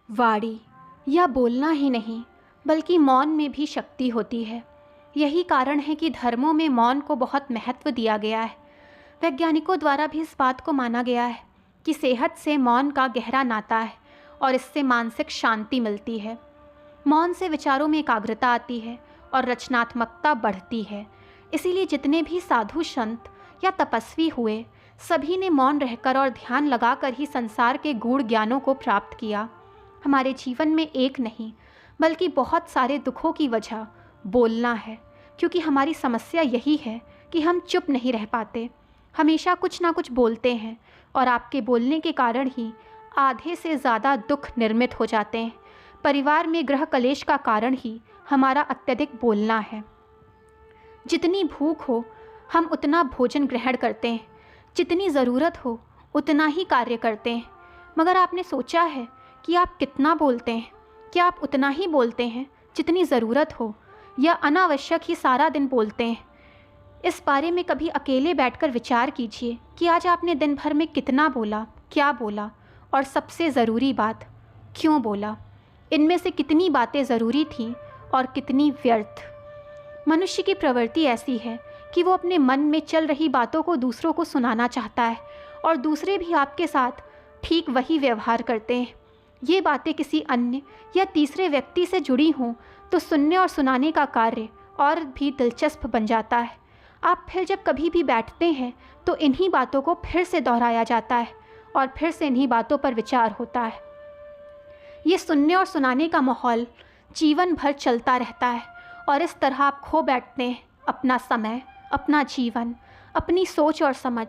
वाणी या बोलना ही नहीं बल्कि मौन में भी शक्ति होती है। यही कारण है कि धर्मों में मौन को बहुत महत्व दिया गया है। वैज्ञानिकों द्वारा भी इस बात को माना गया है कि सेहत से मौन का गहरा नाता है और इससे मानसिक शांति मिलती है। मौन से विचारों में एकाग्रता आती है और रचनात्मकता बढ़ती है। इसीलिए जितने भी साधु संत या तपस्वी हुए, सभी ने मौन रहकर और ध्यान लगाकर ही संसार के गूढ़ ज्ञानों को प्राप्त किया। हमारे जीवन में एक नहीं बल्कि बहुत सारे दुखों की वजह बोलना है, क्योंकि हमारी समस्या यही है कि हम चुप नहीं रह पाते, हमेशा कुछ ना कुछ बोलते हैं और आपके बोलने के कारण ही आधे से ज़्यादा दुख निर्मित हो जाते हैं। परिवार में गृह कलेश का कारण ही हमारा अत्यधिक बोलना है। जितनी भूख हो हम उतना भोजन ग्रहण करते हैं, जितनी ज़रूरत हो उतना ही कार्य करते हैं। मगर आपने सोचा है कि आप कितना बोलते हैं? क्या आप उतना ही बोलते हैं जितनी ज़रूरत हो, या अनावश्यक ही सारा दिन बोलते हैं? इस बारे में कभी अकेले बैठकर विचार कीजिए कि आज आपने दिन भर में कितना बोला, क्या बोला, और सबसे ज़रूरी बात, क्यों बोला। इनमें से कितनी बातें ज़रूरी थीं और कितनी व्यर्थ। मनुष्य की प्रवृत्ति ऐसी है कि वो अपने मन में चल रही बातों को दूसरों को सुनाना चाहता है और दूसरे भी आपके साथ ठीक वही व्यवहार करते हैं। ये बातें किसी अन्य या तीसरे व्यक्ति से जुड़ी हों तो सुनने और सुनाने का कार्य और भी दिलचस्प बन जाता है। आप फिर जब कभी भी बैठते हैं तो इन्हीं बातों को फिर से दोहराया जाता है और फिर से इन्हीं बातों पर विचार होता है। ये सुनने और सुनाने का माहौल जीवन भर चलता रहता है और इस तरह आप खो बैठते हैं अपना समय, अपना जीवन, अपनी सोच और समझ,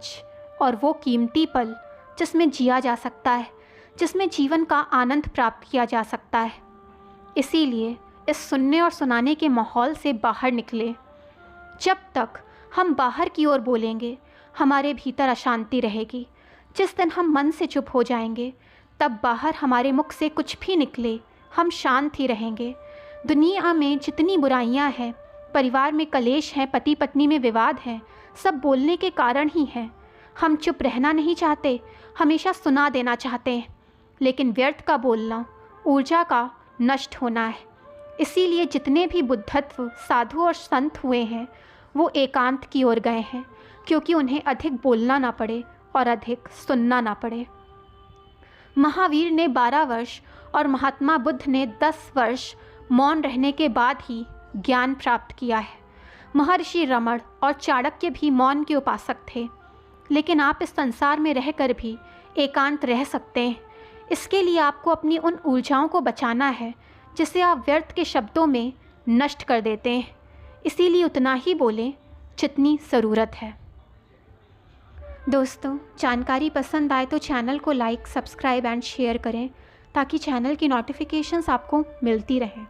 और वो कीमती पल जिसमें जिया जा सकता है, जिसमें जीवन का आनंद प्राप्त किया जा सकता है। इसीलिए इस सुनने और सुनाने के माहौल से बाहर निकले। जब तक हम बाहर की ओर बोलेंगे हमारे भीतर अशांति रहेगी। जिस दिन हम मन से चुप हो जाएंगे तब बाहर हमारे मुख से कुछ भी निकले हम शांत ही रहेंगे। दुनिया में जितनी बुराइयां हैं, परिवार में कलेश हैं, पति पत्नी में विवाद हैं, सब बोलने के कारण ही हैं। हम चुप रहना नहीं चाहते, हमेशा सुना देना चाहते हैं, लेकिन व्यर्थ का बोलना ऊर्जा का नष्ट होना है। इसीलिए जितने भी बुद्धत्व साधु और संत हुए हैं वो एकांत की ओर गए हैं, क्योंकि उन्हें अधिक बोलना ना पड़े और अधिक सुनना ना पड़े। महावीर ने 12 वर्ष और महात्मा बुद्ध ने 10 वर्ष मौन रहने के बाद ही ज्ञान प्राप्त किया है। महर्षि रमण और चाणक्य भी मौन के उपासक थे। लेकिन आप इस संसार में रहकर भी एकांत रह सकते हैं। इसके लिए आपको अपनी उन ऊर्जाओं को बचाना है जिसे आप व्यर्थ के शब्दों में नष्ट कर देते हैं। इसीलिए उतना ही बोलें जितनी ज़रूरत है। दोस्तों, जानकारी पसंद आए तो चैनल को लाइक, सब्सक्राइब एंड शेयर करें ताकि चैनल की नोटिफिकेशंस आपको मिलती रहें।